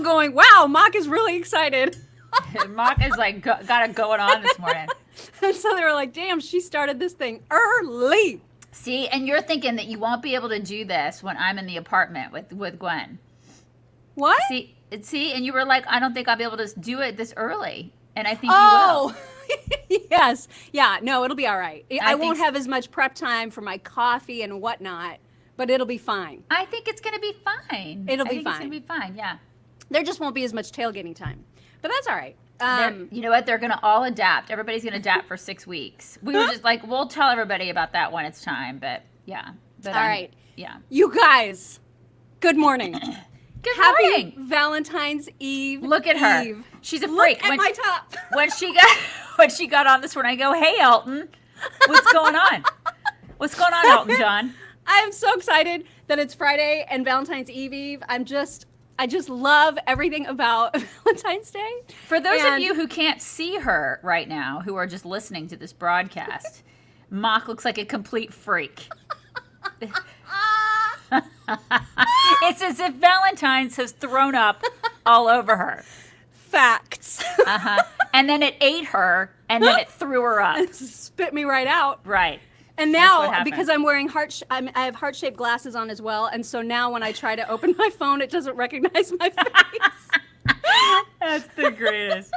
going, wow, Mock is really excited. Mock is like, got it going on this morning. And so they were like, damn, she started this thing early. See, and you're thinking that you won't be able to do this when I'm in the apartment with Gwen. What? See, and you were like, I don't think I'll be able to do it this early. And I think you will. Oh, yes. Yeah, no, it'll be all right. I won't so. have as much prep time for my coffee and whatnot, but it'll be fine. I think it's going to be fine. It'll be It's fine. going to be fine, yeah. There just won't be as much tailgating time, but that's all right. You know what? They're going to all adapt. Everybody's going to adapt for 6 weeks. We were just like, we'll tell everybody about that when it's time, but yeah. But all right. Yeah. You guys, good morning. Good Happy morning. Valentine's Eve. Look at her. Eve. She's a Look freak. at my top. When she got on this one, I go, "Hey, Elton, what's going on? What's going on, Elton John?" I am so excited that it's Friday and Valentine's Eve. I just love everything about Valentine's Day. For those of you who can't see her right now, who are just listening to this broadcast, Mock looks like a complete freak. It's as if Valentine's has thrown up all over her. Facts. And then it ate her, and then it threw her up. Spit me right out. Right. And what now, happened. because I'm wearing I have heart-shaped glasses on as well, and so now when I try to open my phone, it doesn't recognize my face. That's the greatest.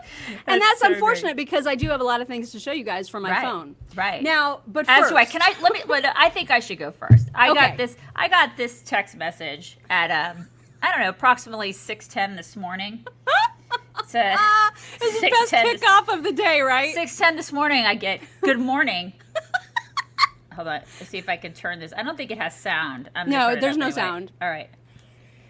And that's so unfortunate great. because I do have a lot of things to show you guys from my phone. Right. Now, but As first, do I. Can I? I think I should go first. I Okay. got this text message at I don't know, approximately 6:10 this morning. It's it's the best kickoff of the day, right? 6:10 this morning. I get good morning. Hold on. Let's see if I can turn this. I don't think it has sound. No, there's no sound. All right.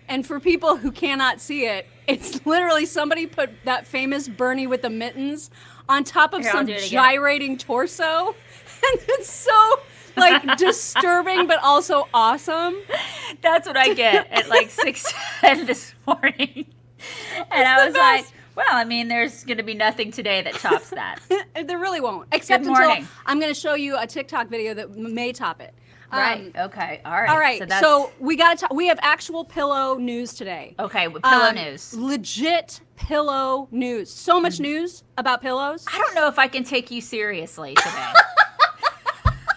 And for people who cannot see it, it's literally somebody put that famous Bernie with the mittens on top of Here, I'll some do it again. gyrating torso. And it's so like disturbing but also awesome. That's what I get at like 6:10 this morning. And I was like, well, I mean, there's going to be nothing today that tops that. There really won't. Except Good until morning. I'm going to show you a TikTok video that may top it. Right. Okay. All right. All right. So we got to we have actual pillow news today. Okay, with pillow news. Legit pillow news. So much news about pillows. I don't know if I can take you seriously today.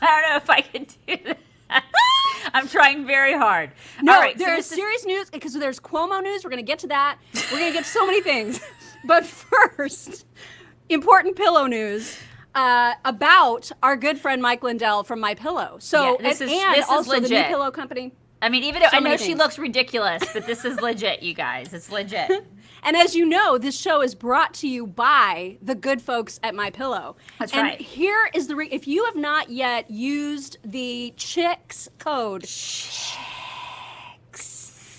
I don't know if I can do that. I'm trying very hard. No, All right, there is serious news because there's Cuomo news. We're going to get to that. We're going to get to so many things. But first, important pillow news about our good friend Mike Lindell from My Pillow. So Yeah, this and is also the new legit. pillow company. I mean, even though So I know many she things. looks ridiculous, but this is legit, you guys. It's legit. And as you know, this show is brought to you by the good folks at My Pillow. That's and right. here is the if you have not yet used the Chicks code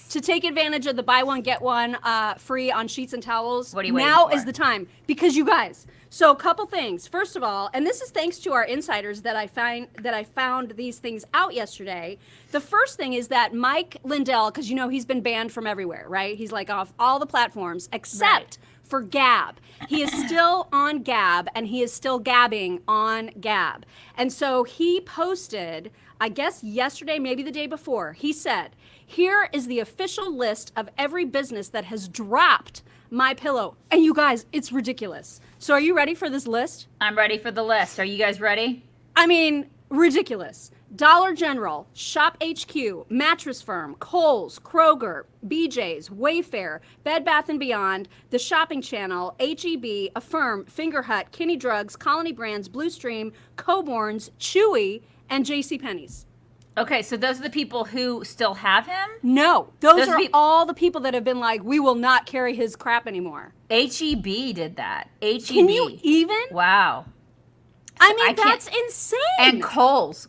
to take advantage of the buy one get one free on sheets and towels, What are you waiting now for? is the time because you guys. So a couple things. First of all, and this is thanks to our insiders that I found these things out yesterday. The first thing is that Mike Lindell, because you know he's been banned from everywhere, right? He's like off all the platforms except for Gab. He is still on Gab and he is still gabbing on Gab. And so he posted, I guess yesterday, maybe the day before, he said, here is the official list of every business that has dropped My Pillow. And you guys, it's ridiculous. So are you ready for this list? I'm ready for the list. Are you guys ready? I mean, ridiculous. Dollar General, Shop HQ, Mattress Firm, Kohl's, Kroger, BJ's, Wayfair, Bed Bath & Beyond, The Shopping Channel, HEB, Affirm, Finger Hut, Kinney Drugs, Colony Brands, Blue Stream, Coborn's, Chewy, and JCPenney's. Okay, so those are the people who still have him? No, those are peop- all the people that have been like, we will not carry his crap anymore. HEB did that. HEB. Can you even? Wow. I mean, I can't- that's insane. And Kohl's,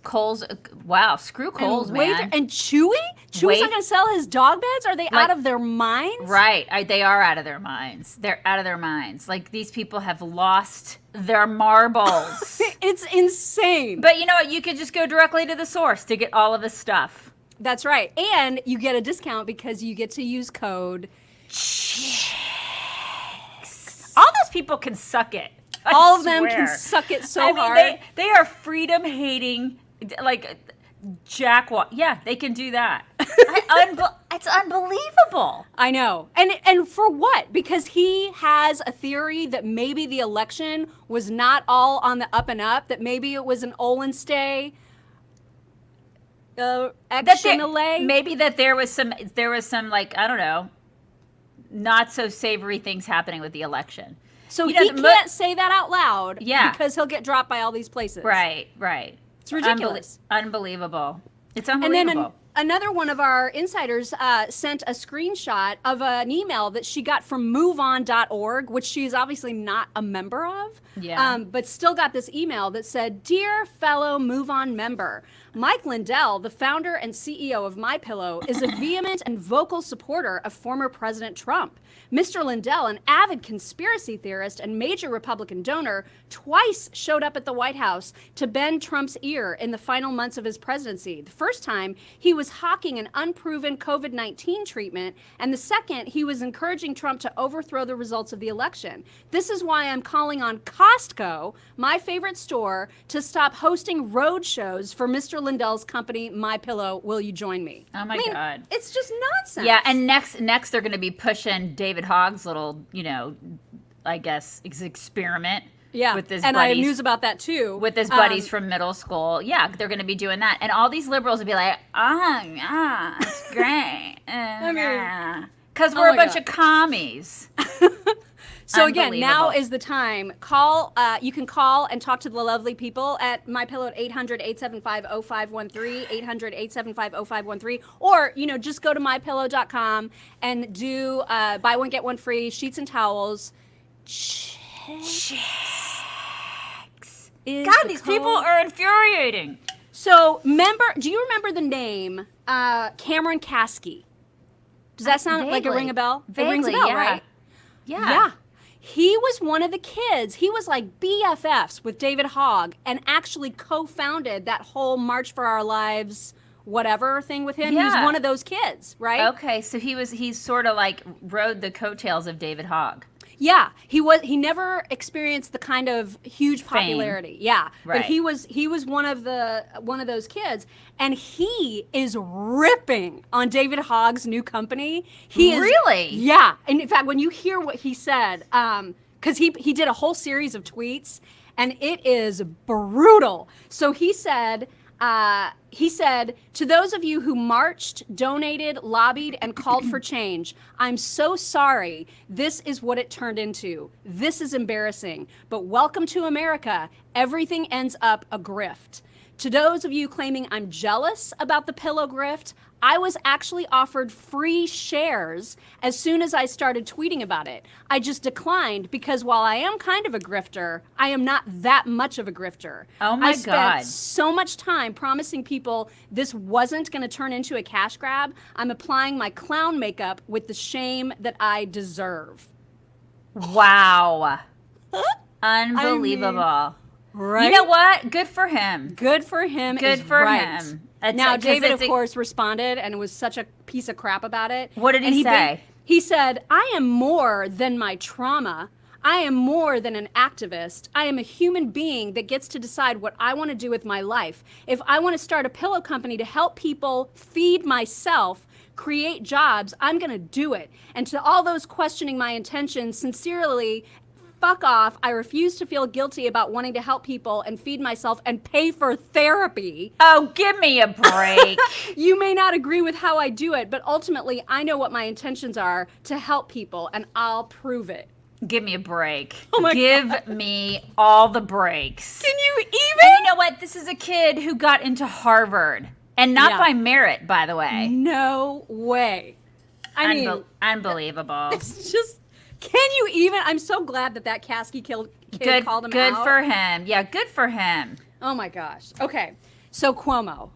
wow, screw Kohl's, and man. And Chewy? Chewy's not going to sell his dog beds? Are they out Like- of their minds? Right, they are out of their minds. They're out of their minds. Like, these people have lost their marbles. It's insane. But you know what? You could just go directly to the source to get all of his stuff. That's right. And you get a discount because you get to use code. All those people can suck it. I All of them can swear. suck it so I mean, hard. They are freedom-hating, like, jackwad. Yeah, they can do that. It's unbelievable. I know. And for what? Because he has a theory that maybe the election was not all on the up and up, that maybe it was an Olin stay. Maybe that there was some like, I don't know, not so savory things happening with the election. So he can't say that out loud, yeah, because he'll get dropped by all these places. Right. It's ridiculous. Unbelievable. It's unbelievable. And then another one of our insiders sent a screenshot of an email that she got from moveon.org, which she is obviously not a member of, but still got this email that said, "Dear fellow MoveOn member, Mike Lindell, the founder and CEO of MyPillow, is a vehement and vocal supporter of former President Trump. Mr. Lindell, an avid conspiracy theorist and major Republican donor, twice showed up at the White House to bend Trump's ear in the final months of his presidency. The first time, he was hawking an unproven COVID-19 treatment, and the second, he was encouraging Trump to overthrow the results of the election. This is why I'm calling on Costco, my favorite store, to stop hosting road shows for Mr. Lindell's company, MyPillow. Will you join me?" Oh my God. It's just nonsense. Yeah, and next they're going to be pushing David Hogg's little, I guess, experiment. Yeah, with his and buddies, I have news about that too. With his buddies from middle school. Yeah, they're going to be doing that. And all these liberals will be like, it's great. Because we're a bunch of commies. So again, now is the time. You can call and talk to the lovely people at MyPillow at 800-875-0513, 800-875-0513, or, just go to mypillow.com and do buy one, get one free, sheets and towels. Checks. God, these people are infuriating. So do you remember the name Cameron Kasky? Does that sound like a ring a bell? Vaguely, it rings a bell, yeah. right? Yeah. He was one of the kids. He was like BFFs with David Hogg and actually co-founded that whole March for Our Lives whatever thing with him. Yeah. He was one of those kids, right? Okay, so he's sort of like rode the coattails of David Hogg. Yeah, he never experienced the kind of huge popularity. Fame. Yeah, right. But he was one of those kids, and he is ripping on David Hogg's new company. He is really, yeah. And in fact, when you hear what he said, because he did a whole series of tweets, and it is brutal. So he said. To those of you who marched, donated, lobbied, and called for change, I'm so sorry. This is what it turned into. This is embarrassing. But welcome to America. Everything ends up a grift. To those of you claiming I'm jealous about the pillow grift, I was actually offered free shares as soon as I started tweeting about it. I just declined because while I am kind of a grifter, I am not that much of a grifter. Oh my I God. spent so much time promising people this wasn't going to turn into a cash grab. I'm applying my clown makeup with the shame that I deserve. Wow. Unbelievable. Right? You know what? Good for him. Good for him. Good for him. Now, David, of course, responded and was such a piece of crap about it. What did he say? He said, I am more than my trauma. I am more than an activist. I am a human being that gets to decide what I want to do with my life. If I want to start a pillow company to help people feed myself, create jobs, I'm going to do it. And to all those questioning my intentions, sincerely, fuck off. I refuse to feel guilty about wanting to help people and feed myself and pay for therapy. Oh, give me a break. You may not agree with how I do it, but ultimately I know what my intentions are to help people, and I'll prove it. Give me a break. Oh my Give God. me all the breaks. Can you even? And you know what? This is a kid who got into Harvard. And not by merit, by the way. No way. I mean, unbelievable. It's just... Can you even? I'm so glad that Kasky kid called him out. Good for him. Yeah, good for him. Oh my gosh. Okay, so Cuomo.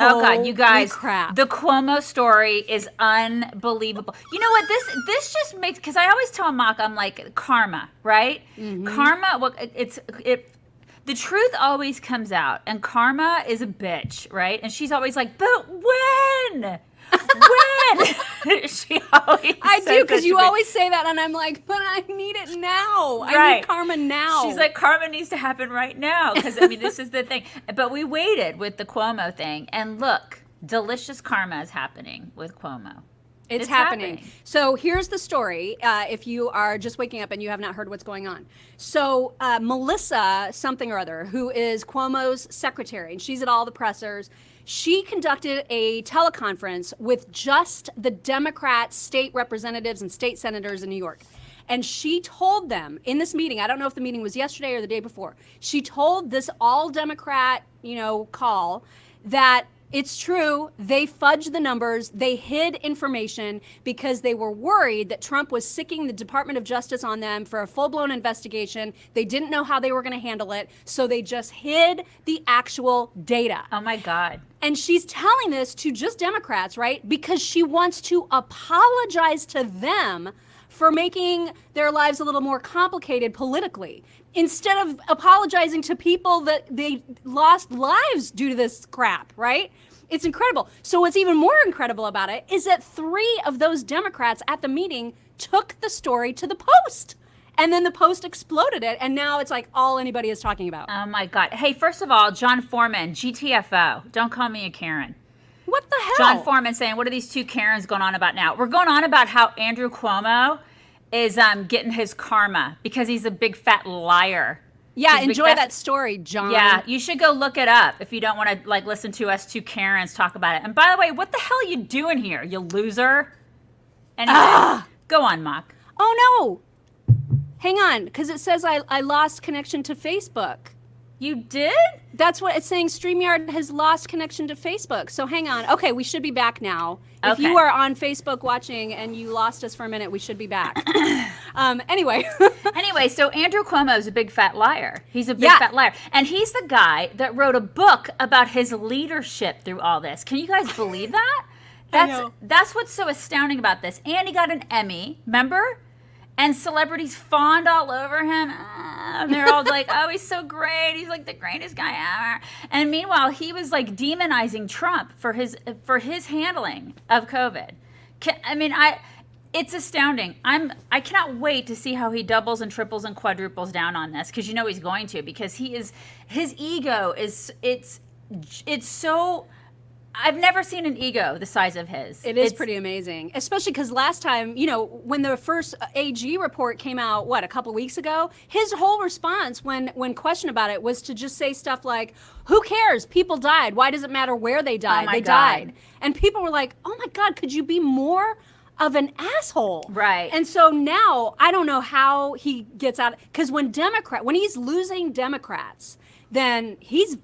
Oh God, you guys! Crap. The Cuomo story is unbelievable. You know what? This just makes, because I always tell Mock, I'm like, karma, right? Mm-hmm. Karma. Well, the truth always comes out, and karma is a bitch, right? And she's always like, but when? When? She always I do, because you always say that, and I'm like, but I need it now. Right. I need karma now. She's like, karma needs to happen right now, because, I mean, this is the thing. But we waited with the Cuomo thing, and look, delicious karma is happening with Cuomo. It's happening. So here's the story. If you are just waking up and you have not heard what's going on. So Melissa something or other, who is Cuomo's secretary, and she's at all the pressers, she conducted a teleconference with just the Democrat state representatives and state senators in New York. And she told them in this meeting, I don't know if the meeting was yesterday or the day before, she told this all Democrat, call that it's true, they fudged the numbers, they hid information because they were worried that Trump was sicking the Department of Justice on them for a full-blown investigation. They didn't know how they were going to handle it, so they just hid the actual data. Oh my God. And she's telling this to just Democrats, right? Because she wants to apologize to them for making their lives a little more complicated politically, instead of apologizing to people that they lost lives due to this crap, right? It's incredible. So what's even more incredible about it is that 3 of those Democrats at the meeting took the story to the Post. And then the Post exploded it, and now it's like all anybody is talking about. Oh my God. Hey, first of all, John Foreman, GTFO. Don't call me a Karen. What the hell? John Foreman saying, what are these 2 Karens going on about now? We're going on about how Andrew Cuomo is getting his karma because he's a big fat liar. Yeah, enjoy that story, John. Yeah, you should go look it up if you don't want to listen to us 2 Karens talk about it. And by the way, what the hell are you doing here, you loser? Anyway, go on, Mock. Oh no, hang on, because it says I lost connection to Facebook. You did? That's what it's saying. StreamYard has lost connection to Facebook. So hang on. Okay, we should be back now. If you are on Facebook watching and you lost us for a minute, we should be back. Anyway. Anyway, so Andrew Cuomo is a big fat liar. He's a big fat liar. And he's the guy that wrote a book about his leadership through all this. Can you guys believe that? That's what's so astounding about this. And he got an Emmy, remember? And celebrities fawned all over him. And they're all like, oh, he's so great. He's like the greatest guy ever. And meanwhile, he was like demonizing Trump for his handling of COVID. It's astounding. I cannot wait to see how he doubles and triples and quadruples down on this, because he's going to, because his ego is, it's so, I've never seen an ego the size of his. It's pretty amazing, especially because last time, when the first AG report came out, a couple of weeks ago, his whole response when questioned about it was to just say stuff like, who cares? People died. Why does it matter where they died? They died. And people were like, oh my God, could you be more of an asshole? Right. And so now I don't know how he gets out, because when he's losing Democrats, then he's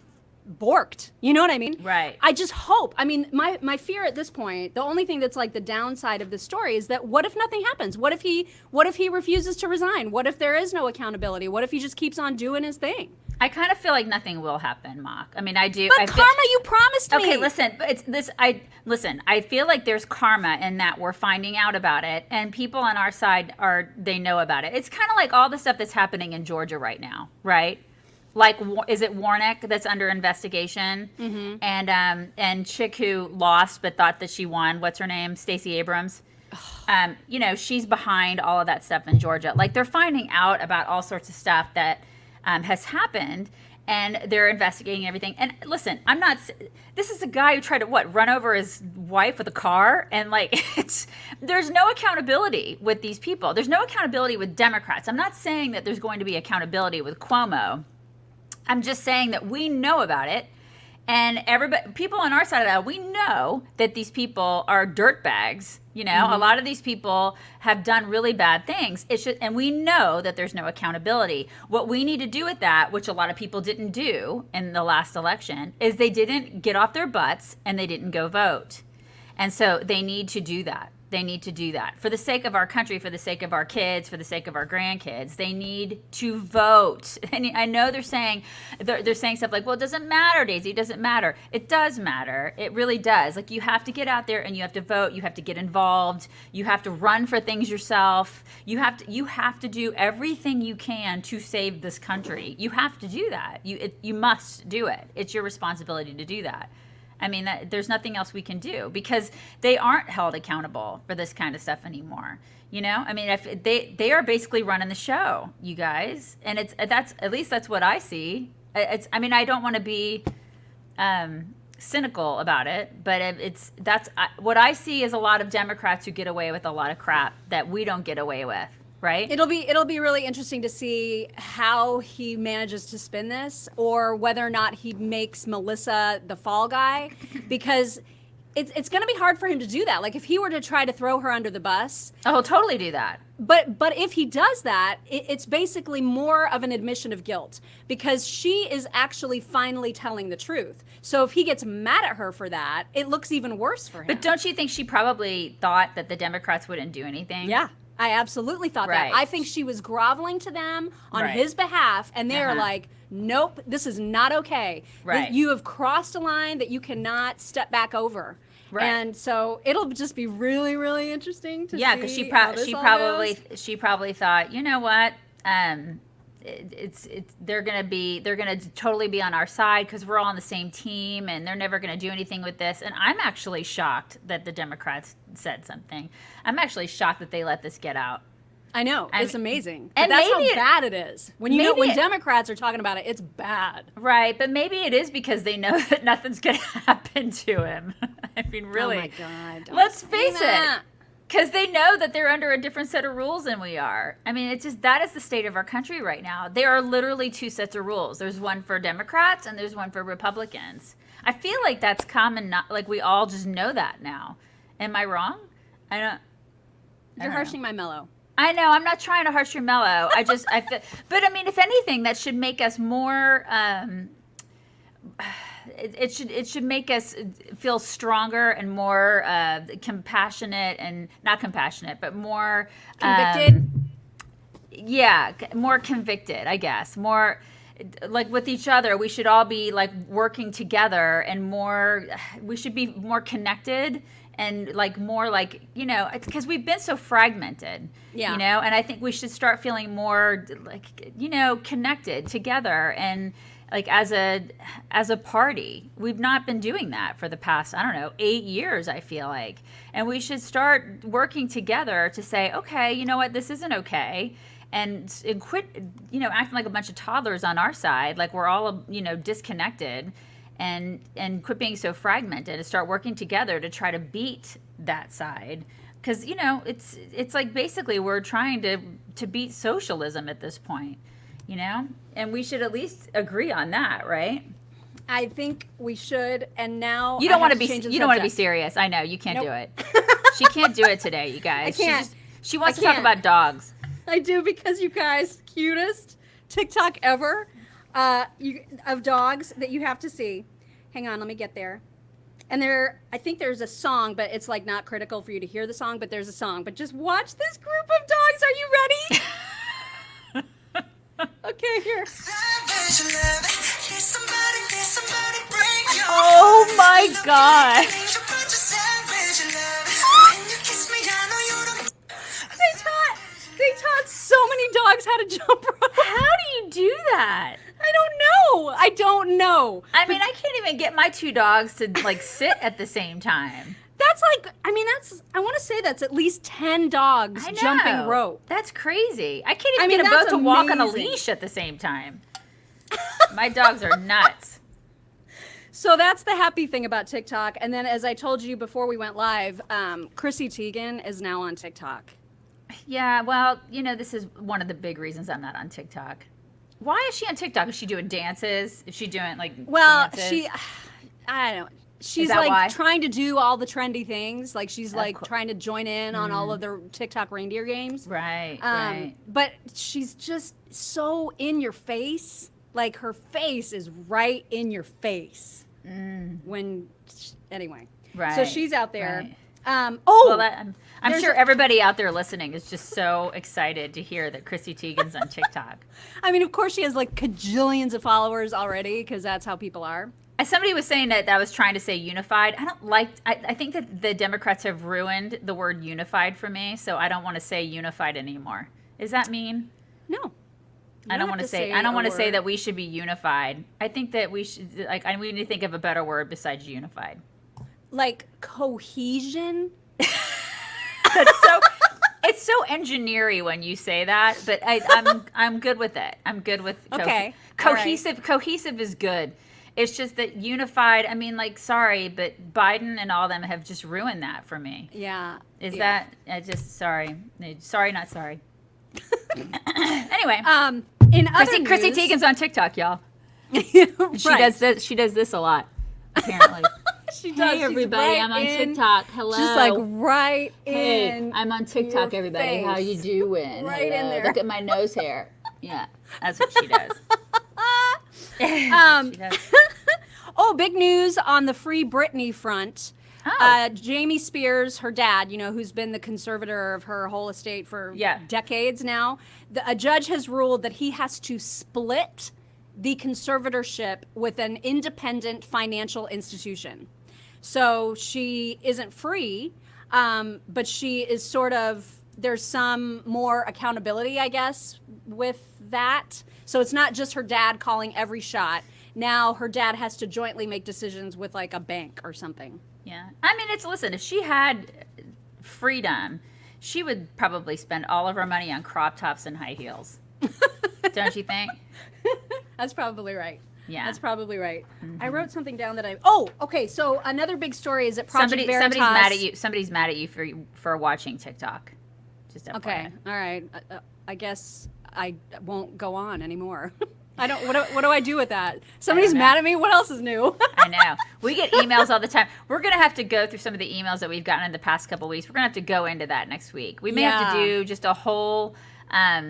borked. You know what I mean? Right. I just hope. My fear at this point, the only thing that's like the downside of this story is that what if nothing happens? What if he refuses to resign? What if there is no accountability? What if he just keeps on doing his thing? I kind of feel like nothing will happen, Mock. I do. But karma, you promised me. Okay, listen. But it's this. I feel like there's karma in that we're finding out about it, and people on our side they know about it. It's kind of like all the stuff that's happening in Georgia right now, right? Like, is it Warnock that's under investigation? Mm-hmm. And chick who lost but thought that she won. What's her name? Stacey Abrams. She's behind all of that stuff in Georgia. Like, they're finding out about all sorts of stuff that has happened, and they're investigating everything. And listen, this is a guy who tried to run over his wife with a car, and there's no accountability with these people. There's no accountability with Democrats. I'm not saying that there's going to be accountability with Cuomo. I'm just saying that we know about it, and people on our side of that, we know that these people are dirtbags. A lot of these people have done really bad things. And we know that there's no accountability. What we need to do with that, which a lot of people didn't do in the last election, is they didn't get off their butts and they didn't go vote. And so they need to do that. They need to do that for the sake of our country, for the sake of our kids, for the sake of our grandkids. They need to vote. And I know they're saying stuff like, well, it doesn't matter, Daisy. It doesn't matter. It does matter. It really does. Like, you have to get out there and you have to vote. You have to get involved. You have to run for things yourself. You have to do everything you can to save this country. You have to do that. You must do it. It's your responsibility to do that. There's nothing else we can do, because they aren't held accountable for this kind of stuff anymore. If they are basically running the show, you guys, and that's at least that's what I see. I don't want to be cynical about it, but what I see is a lot of Democrats who get away with a lot of crap that we don't get away with, right? It'll be really interesting to see how he manages to spin this, or whether or not he makes Melissa the fall guy, because it's going to be hard for him to do that. Like if he were to try to throw her under the bus. Oh, he'll totally do that. But if he does that, it's basically more of an admission of guilt, because she is actually finally telling the truth. So if he gets mad at her for that, it looks even worse for him. But don't you think she probably thought that the Democrats wouldn't do anything? Yeah. I absolutely thought Right. that. I think she was groveling to them on Right. his behalf, and they're Uh-huh. like, nope, this is not okay. Right. You have crossed a line that you cannot step back over. Right. And so it'll just be really, really interesting to see. Yeah, because how this all goes. she probably thought, you know what, they're gonna totally be on our side because we're all on the same team, and they're never gonna do anything with this. And I'm actually shocked that the Democrats said something. I'm actually shocked that they let this get out. I know, it's mean, amazing. and But that's maybe how bad it is. When maybe Democrats are talking about it, it's bad. Right, but maybe it is because they know that nothing's gonna happen to him. I mean, really. Oh my God. don't Let's say face it. that. Because they know that they're under a different set of rules than we are. I mean, it's just that is the state of our country right now. There are literally two sets of rules. There's one for Democrats and there's one for Republicans. I feel like that's common. Not like we all just know that now. Am I wrong? I You're don't harshing know. my mellow. I know. I'm not trying to harsh your mellow. I feel, but I mean, if anything, that should make us more. It should make us feel stronger and more compassionate, and not compassionate, but more Convicted? Yeah, more convicted, I guess. More like with each other, we should all be like working together, and more. We should be more connected. And like more like, you know, because we've been so fragmented, Yeah. you know, and I think we should start feeling more like, you know, connected together, and like as a party. We've not been doing that for the past, I don't know, 8 years, I feel like. And we should start working together to say, okay, you know what, this isn't okay. And quit, you know, acting like a bunch of toddlers on our side, like we're all, you know, disconnected. And quit being so fragmented and start working together to try to beat that side. Because, you know, it's like basically we're trying to beat socialism at this point, you know? And we should at least agree on that, right? I think we should. And now You don't want to be change the you don't want to be subject. serious. I know you can't Nope. do it. She can't do it today, you guys. I can't. She wants I to talk can't. about dogs. I do, because you guys, cutest TikTok ever of dogs that you have to see. Hang on, let me get there. And I think there's a song, but it's like not critical for you to hear the song, but there's a song. But just watch this group of dogs. Are you ready? Okay, here. Oh my god. They taught so many dogs how to jump rope. How do you do that? I don't know. I mean, I can't even get my two dogs to like sit at the same time. That's like, I want to say that's at least 10 dogs I know. jumping rope. That's crazy. I can't even I mean, get them both that's to walk on a amazing. leash at the same time. My dogs are nuts. So that's the happy thing about TikTok. And then, as I told you before we went live, Chrissy Teigen is now on TikTok. Yeah, well, you know, this is one of the big reasons I'm not on TikTok. Why is she on TikTok? Is she doing dances? Is she doing like dances? I don't know. She's that like why? trying to do all the trendy things. Like she's like course. trying to join in on all of the TikTok reindeer games. Right, right. But she's just so in your face. Like her face is right in your face. Anyway. Right. So she's out there. right. Oh, Well, I'm there's sure everybody out there listening is just so excited to hear that Chrissy Teigen's on TikTok. I mean, of course she has like cajillions of followers already, because that's how people are. As somebody was saying that I was trying to say unified. I think that the Democrats have ruined the word unified for me, so I don't want to say unified anymore. Is that mean? No. I don't want to say a that we should be unified. I think that we should we need to think of a better word besides unified. Like cohesion. It's so engineering when you say that, but I'm good with it. I'm good with Okay. cohesive. Cohesive is good. It's just that unified. I mean, like, sorry, but Biden and all them have just ruined that for me. Yeah. Is that sorry, not sorry. Anyway, in other news, Chrissy Teigen's on TikTok, y'all. Right. She does this a lot, apparently. She does. Hey everybody, I'm on TikTok. Hello. Just like right Hey, in. I'm on TikTok. your Everybody, face. how you doing? Right in there. Look at my nose hair. Yeah, that's what she does. Um, She does. Oh, big news on the Free Britney front. Oh. Jamie Spears, her dad, who's been the conservator of her whole estate for Yeah. decades now, a judge has ruled that he has to split the conservatorship with an independent financial institution. So she isn't free, but she is sort of, there's some more accountability, I guess, with that. So it's not just her dad calling every shot. Now her dad has to jointly make decisions with like a bank or something. Yeah. I mean, listen, if she had freedom, she would probably spend all of her money on crop tops and high heels. Don't you think? That's probably right. Yeah. That's probably right. Mm-hmm. I wrote something down that okay. So another big story is that Project Veritas. Somebody's mad at you for watching TikTok. Just FYI. Okay. All right. I guess I won't go on anymore. I don't. What do I do with that? Somebody's mad at me. What else is new? I know. We get emails all the time. We're going to have to go through some of the emails that we've gotten in the past couple of weeks. We're going to have to go into that next week. We may have to do just a whole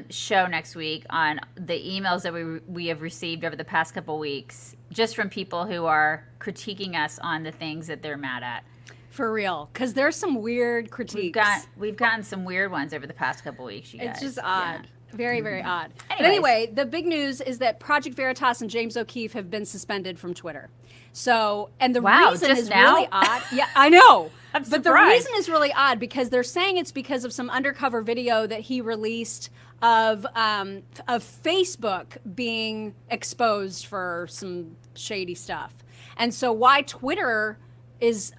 show next week on the emails that we have received over the past couple of weeks, just from people who are critiquing us on the things that they're mad at. For real, because there's some weird critiques. We've gotten some weird ones over the past couple of weeks, you guys. It's just odd. Very, very odd. Anyways. But anyway, the big news is that Project Veritas and James O'Keefe have been suspended from Twitter. So, and the reason just is now? really odd. Yeah, I know. I'm but the surprised. reason is really odd because they're saying it's because of some undercover video that he released of Facebook being exposed for some shady stuff. And so why Twitter is,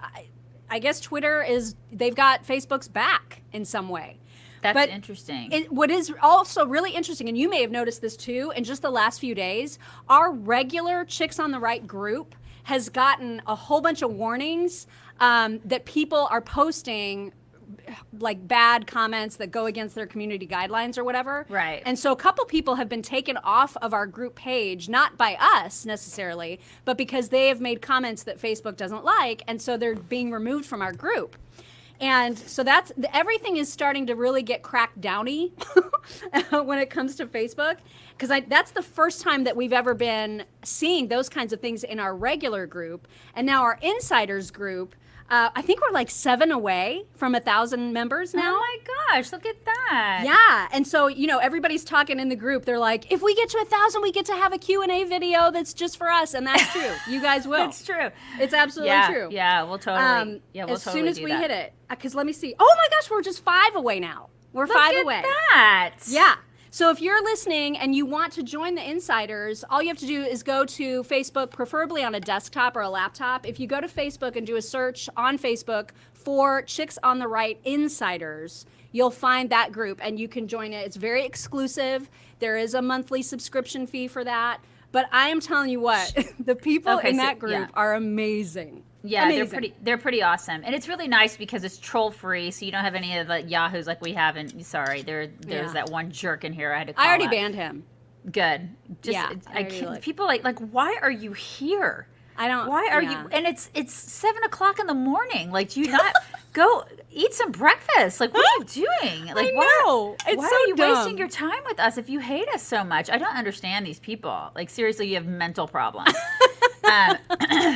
I guess Twitter is, they've got Facebook's back in some way. That's interesting. What is also really interesting, and you may have noticed this too, in just the last few days, our regular Chicks on the Right group has gotten a whole bunch of warnings that people are posting like bad comments that go against their community guidelines or whatever. Right. And so a couple people have been taken off of our group page, not by us necessarily, but because they have made comments that Facebook doesn't like, and so they're being removed from our group. And so everything is starting to really get cracked downy when it comes to Facebook, because that's the first time that we've ever been seeing those kinds of things in our regular group. And now our insiders group, I think we're like 7 away from 1,000 members now. Oh my gosh, look at that. Yeah, and so, everybody's talking in the group. They're like, if we get to 1,000, we get to have a Q&A video that's just for us, and that's true. You guys will. It's true. It's absolutely true. Yeah, we'll totally. As totally soon as do we that. hit it, because let me see. Oh my gosh, we're just 5 away now. We're Look 5 at away. that. Yeah. So if you're listening and you want to join the insiders, all you have to do is go to Facebook, preferably on a desktop or a laptop. If you go to Facebook and do a search on Facebook for Chicks on the Right Insiders, you'll find that group and you can join it. It's very exclusive. There is a monthly subscription fee for that. But I am telling you what, the people in that group are amazing. Yeah, Amazing. they're pretty awesome, and it's really nice because it's troll free, so you don't have any of the yahoos like we have. And sorry, there's that one jerk in here I had to call I already out. banned him. Good. Just, Yeah, I can't, people like why are you here? I don't. Why are you? And it's 7:00 in the morning. Like, do you not go eat some breakfast? Like, what are you doing? Like, I know. It's why so are you dumb. wasting your time with us if you hate us so much? I don't understand these people. Like, seriously, you have mental problems.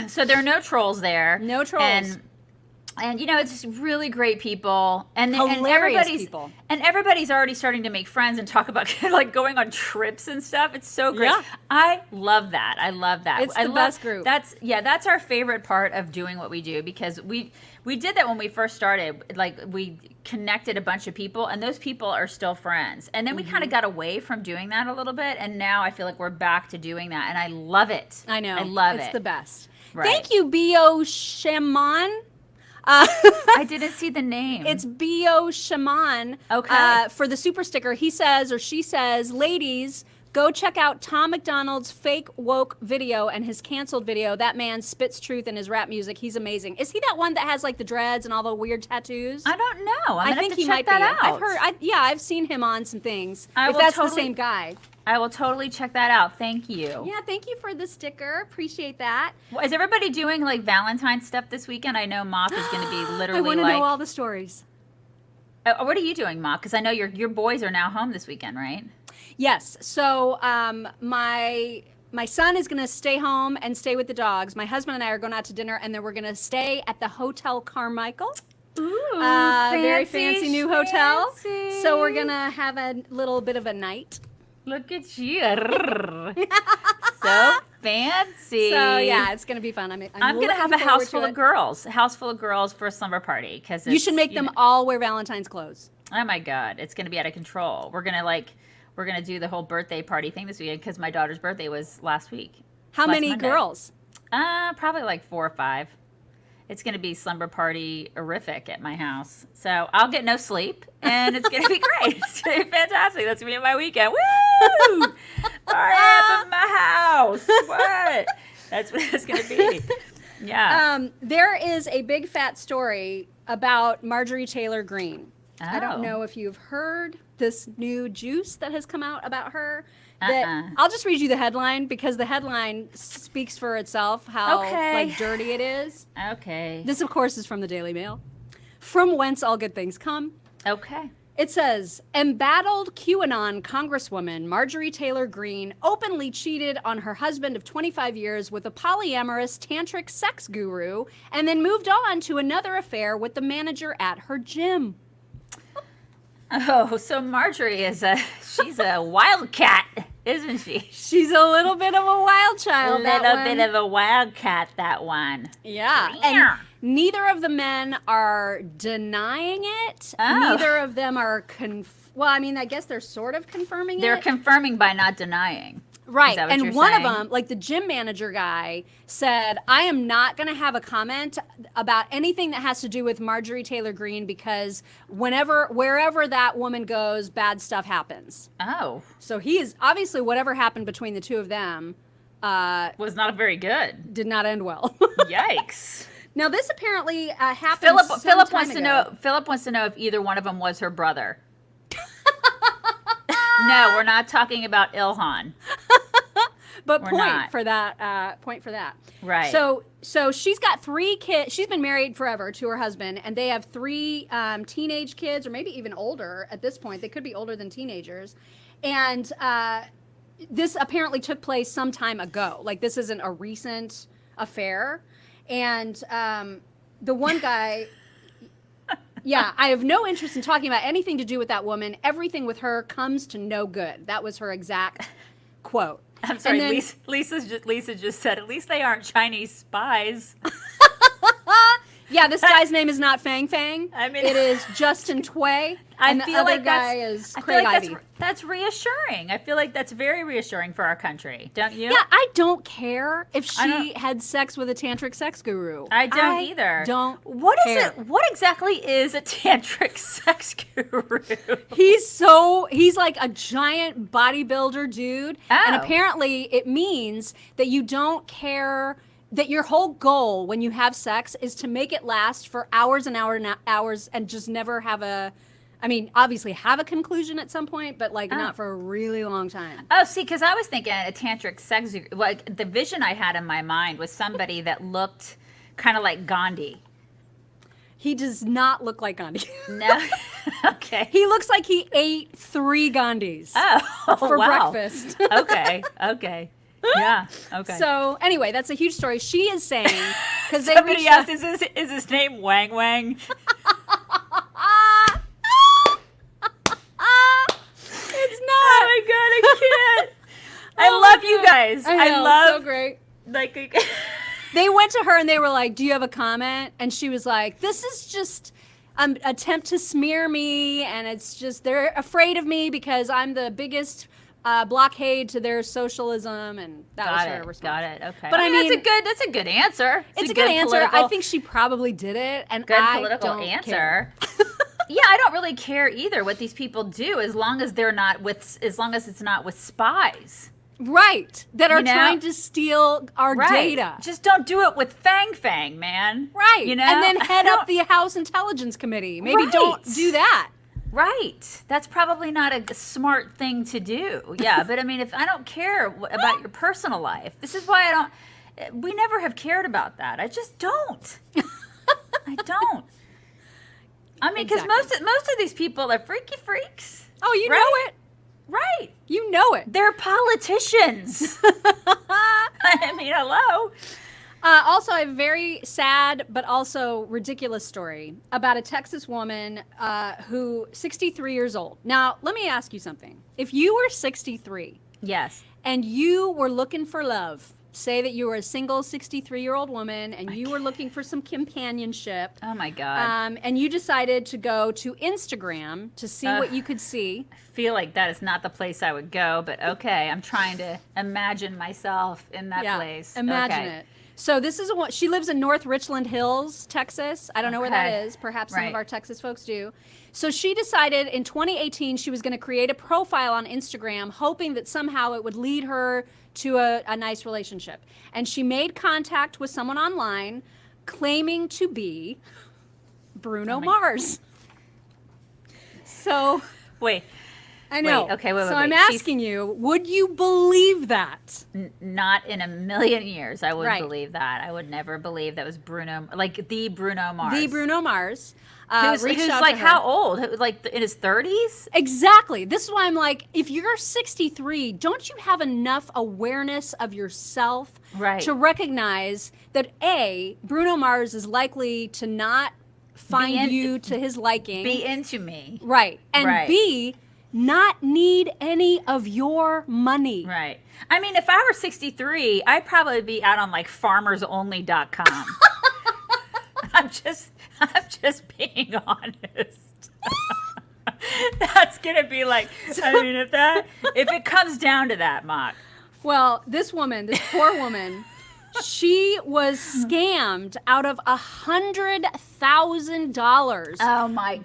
So there are no trolls there. No trolls. And it's just really great people, and Hilarious people. And everybody's already starting to make friends and talk about like going on trips and stuff. It's so great. Yeah. I love that. I love that. It's the best group. That's our favorite part of doing what we do, because we did that when we first started. Like, we connected a bunch of people, and those people are still friends. And then we kind of got away from doing that a little bit, and now I feel like we're back to doing that, and I love it. I know. I love it. It's the best. Right. Thank you, B.O. Shaman. I didn't see the name. It's B.O. Shaman. Okay. For the super sticker, he says, or she says, ladies, Go check out Tom McDonald's fake woke video and his canceled video. That man spits truth in his rap music. He's amazing. Is he that one that has like the dreads and all the weird tattoos? I don't know. I think he might be. I've seen him on some things. If that's the same guy. I will totally check that out. Thank you. Yeah, thank you for the sticker. Appreciate that. Is everybody doing like Valentine stuff this weekend? I know Mock is going to be literally I want to know all the stories. What are you doing, Mock? Because I know your boys are now home this weekend, right? Yes. So my son is going to stay home and stay with the dogs. My husband and I are going out to dinner, and then we're going to stay at the Hotel Carmichael. Ooh, very fancy new hotel. Fancy. So we're going to have a little bit of a night. Look at you. So fancy. So yeah, it's going to be fun. I'm going to have a house full of girls. A house full of girls for a slumber party. You should make them all wear Valentine's clothes. Oh my God. It's going to be out of control. We're going to do the whole birthday party thing this weekend because my daughter's birthday was last week. How many Monday. girls? Probably like 4 or 5. It's going to be slumber party horrific at my house. So I'll get no sleep, and it's going to be great. It's going to be fantastic. That's going to be my weekend. Woo! Party up in my house. What? That's what it's going to be. Yeah. There is a big fat story about Marjorie Taylor Greene. Oh. I don't know if you've heard this new juice that has come out about her. I'll just read you the headline because the headline speaks for itself how like dirty it is. Okay. This, of course, is from the Daily Mail. From whence all good things come. Okay. It says, embattled QAnon Congresswoman Marjorie Taylor Greene openly cheated on her husband of 25 years with a polyamorous tantric sex guru and then moved on to another affair with the manager at her gym. Oh, so Marjorie she's a wildcat, isn't she? She's a little bit of a wild child. A little bit of a wildcat, that one. Yeah. And neither of the men are denying it. Oh. Neither of them are well, I mean, I guess they're sort of confirming They're it. confirming by not denying. Right. And one of them, like the gym manager guy, said, I am not going to have a comment about anything that has to do with Marjorie Taylor Greene because wherever that woman goes, bad stuff happens. Oh. So he is obviously whatever happened between the two of them was not very good. did not end well. Yikes. Now this apparently happened. Philip wants to know. Philip wants to know if either one of them was her brother. No, we're not talking about Ilhan. But We're point not. for that. Right. So she's got 3 kids. She's been married forever to her husband, and they have 3 teenage kids, or maybe even older at this point. They could be older than teenagers. And this apparently took place some time ago. Like, this isn't a recent affair. And the one guy... Yeah, I have no interest in talking about anything to do with that woman. Everything with her comes to no good. That was her exact quote. I'm sorry, Lisa just said, at least they aren't Chinese spies. Yeah, this guy's name is not Fang Fang. I mean, it is Justin Tway. And the other guy is Craig Ivey. That's reassuring. I feel like that's very reassuring for our country, don't you? Yeah, I don't care if she had sex with a tantric sex guru. I don't either. What is it? What exactly is a tantric sex guru? He's like a giant bodybuilder dude. Oh. And apparently it means that you don't care, that your whole goal when you have sex is to make it last for hours and hours and hours and just never have obviously have a conclusion at some point, but not for a really long time. Oh, see, because I was thinking a tantric sex, like the vision I had in my mind was somebody that looked kind of like Gandhi. He does not look like Gandhi. No? Okay. He looks like he ate 3 Gandhis for breakfast. Okay. Yeah. Okay. So anyway, that's a huge story. She is saying because somebody asked, "Is his name Wang Wang?" It's not. Oh my God, I can't. I love you guys. I love. So great. They went to her and they were like, "Do you have a comment?" And she was like, "This is just an attempt to smear me, and it's just they're afraid of me because I'm the biggest." Blockade to their socialism, and that was her response. Got it. Okay. But I mean, that's a good answer. It's a good answer. I think she probably did it, and good I political don't answer. care. Yeah, I don't really care either what these people do, as long as it's not with spies. Right. That are You know? trying to steal our data. Just don't do it with Fang, man. Right. You know? And then head up the House Intelligence Committee. Maybe don't do that. Right. That's probably not a smart thing to do. Yeah, but I mean, if I don't care about your personal life, this is why we never have cared about that. I just don't. I don't. I mean, because Exactly. most of these people are freaky freaks. Oh, you Right? know it. Right. You know it. They're politicians. I mean, hello. Also, a very sad but also ridiculous story about a Texas woman who 63 years old. Now, let me ask you something. If you were 63 Yes. and you were looking for love, say that you were a single 63-year-old woman and you were looking for some companionship. Oh my God. And you decided to go to Instagram to see what you could see. I feel like that is not the place I would go, but okay. I'm trying to imagine myself in that place. Imagine Okay. it. So this is she lives in North Richland Hills, Texas. I don't know where that Okay. is. Perhaps some of Right. our Texas folks do. So she decided in 2018 she was going to create a profile on Instagram, hoping that somehow it would lead her to a nice relationship. And she made contact with someone online claiming to be Bruno Mars. So Wait. I know. Wait, okay, wait. So I'm She's- asking you, would you believe that? Not in a million years. I wouldn't Right. believe that. I would never believe that was Bruno, like the Bruno Mars. The Bruno Mars. Who's reached out like to her. how old? Like in his 30s? Exactly. This is why I'm like, if you're 63, don't you have enough awareness of yourself Right. to recognize that A, Bruno Mars is likely to not find you to his liking. Be into me. Right. And Right. B, not need any of your money. Right. I mean, if I were 63, I'd probably be out on like farmersonly.com. I'm just being honest. That's gonna be like, I mean, if it comes down to that, Mock. Well, this poor woman, she was scammed out of $100,000. Oh my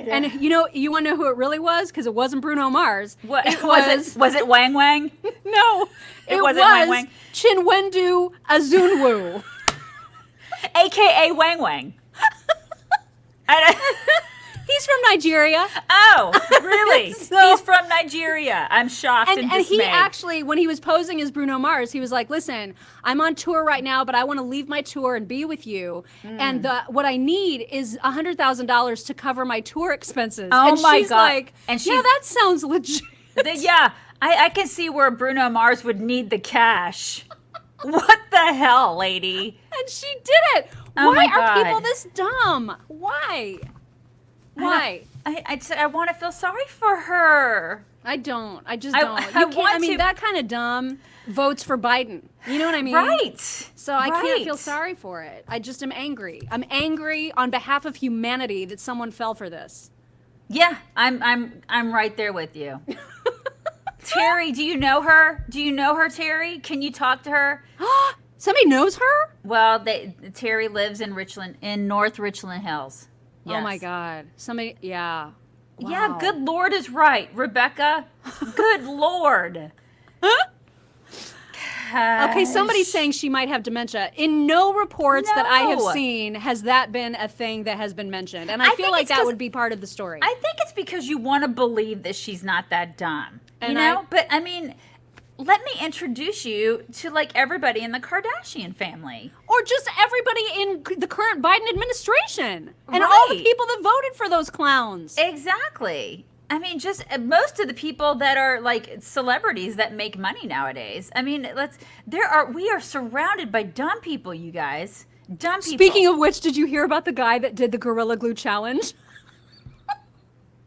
And you want to know who it really was? Because it wasn't Bruno Mars. What It was it Wang Wang? No, it wasn't Wang was Wang? Chinwendu Azunwu. AKA Wang Wang. He's from Nigeria. Oh, really? So- He's from Nigeria. I'm shocked and And he dismayed. actually, when he was posing as Bruno Mars, he was like, listen, I'm on tour right now, but I want to leave my tour and be with you. And what I need is $100,000 to cover my tour expenses. Oh and my she's God. like, And yeah, she's- that sounds legit. Yeah, I can see where Bruno Mars would need the cash. What the hell, lady? And she did it. Oh Why my are God. people this dumb? Why? Why? I want to feel sorry for her. I don't. I just I- don't. I You can't, want I mean, to- that kind of dumb votes for Biden. You know what I mean? Right. So I can't feel Right. sorry for it. I just am angry. I'm angry on behalf of humanity that someone fell for this. Yeah, I'm right there with you. Terry, do you know her? Do you know her, Terry? Can you talk to her? Somebody knows her? Well, Terry lives in North Richland Hills. Oh my Yes. God. Somebody, yeah. Yeah, Wow. good Lord is right, Rebecca. Good Lord. Okay, somebody's saying she might have dementia. In no reports that I have No. seen has that been a thing that has been mentioned. And I I feel think like it's that 'cause- would be part of the story. I think it's because you want to believe that she's not that dumb. And you know? But I mean, let me introduce you to like everybody in the Kardashian family. Or just everybody in the current Biden administration. And all the Right. people that voted for those clowns. Exactly. I mean, just most of the people that are like celebrities that make money nowadays. I mean, we are surrounded by dumb people, you guys. Dumb people. Speaking of which, did you hear about the guy that did the Gorilla Glue challenge?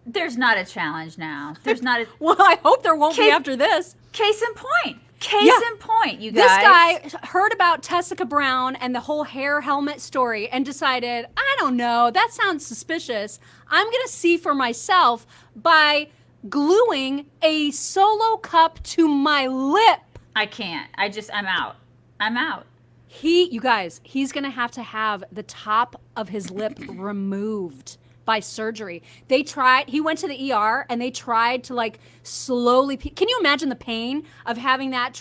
There's not a challenge now. There's not a Well, I hope there won't be Kate- after this. case in point. Case Yeah. in point, you This guys. guy heard about Tessica Brown and the whole hair helmet story and decided, I don't know, that sounds suspicious. I'm going to see for myself by gluing a Solo cup to my lip. I can't. I'm out. I'm out. You guys, he's going to have the top of his lip removed by surgery. He went to the ER and they tried to like slowly, can you imagine the pain of having that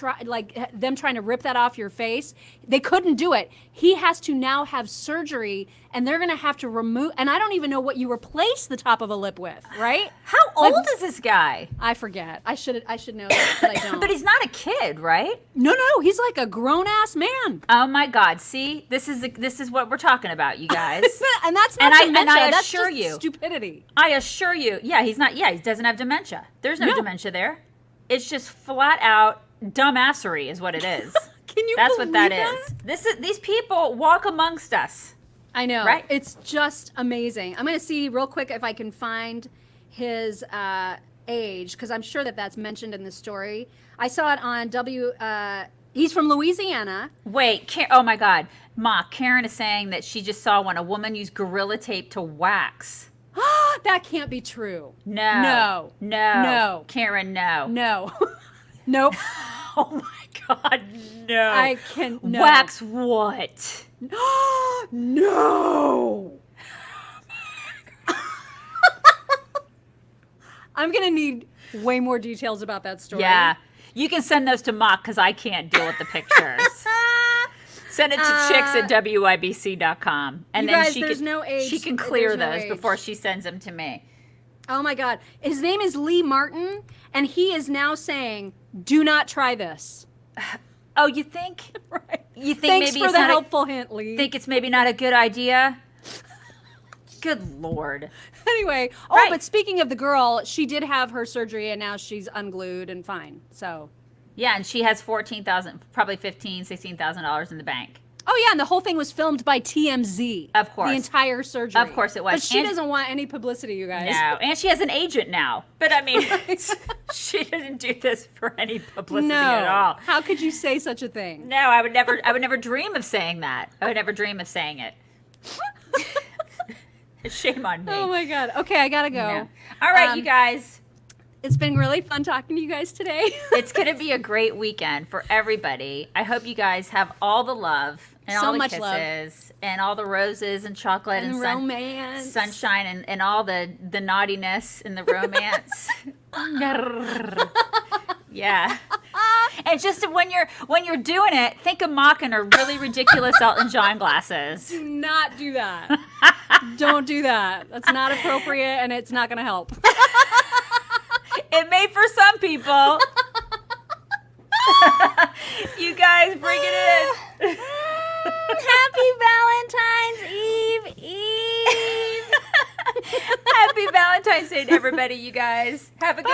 them trying to rip that off your face? They couldn't do it. He has to now have surgery and they're going to have to remove, and I don't even know what you replace the top of a lip with, right? How old is this guy? I forget. I should know that, but I don't. But he's not a kid, right? No, he's like a grown-ass man. Oh my God! See, this is what we're talking about, you guys. And that's not dementia. And I that's assure just you, stupidity. I assure you, yeah, he's not. Yeah, he doesn't have dementia. There's no dementia there. It's just flat out dumbassery, is what it is. Can you? That's believe what that is. These people walk amongst us. I know. Right? It's just amazing. I'm going to see real quick if I can find his age, because I'm sure that's mentioned in the story. I saw it on he's from Louisiana. Wait, oh my God. Ma, Karen is saying that she just saw a woman use Gorilla Tape to wax. That can't be true. No. No. Karen, no. No. Nope. Oh my God, no. I can no. Wax what? No. I'm going to need way more details about that story. Yeah. You can send those to Mock because I can't deal with the pictures. Send it to chicks@wybc.com. And then guys, there's no age. She can clear There's no those age. before she sends them to me. Oh my God. His name is Lee Martin, and he is now saying, do not try this. Oh, you think? Right. You think Thanks maybe for it's the not helpful hint, Lee. think it's maybe not a good idea? Good Lord. Anyway, Right. but speaking of the girl, she did have her surgery and now she's unglued and fine. So, Yeah, and she has $14,000, probably $15,000, $16,000 in the bank. oh yeah, and the whole thing was filmed by TMZ. Of course. The entire surgery. Of course it was. But she And- doesn't want any publicity, you guys. No, and she has an agent now. But I mean, she didn't do this for any publicity No. at all. How could you say such a thing? No, I would never dream of saying that. I would never dream of saying it. Shame on me. Oh my God. Okay, I gotta go. No. All right, you guys. It's been really fun talking to you guys today. It's going to be a great weekend for everybody. I hope you guys have all the love and So all the much kisses love. and all the roses and chocolate And and romance. sunshine and all the naughtiness and the romance. Yeah. And just when you're doing it, think of mocking her really ridiculous Elton John glasses. Do not do that. Don't do that. That's not appropriate and it's not going to help. It may for some people. You guys bring it in. Happy Valentine's Eve. Happy Valentine's Day to everybody, you guys. Have a good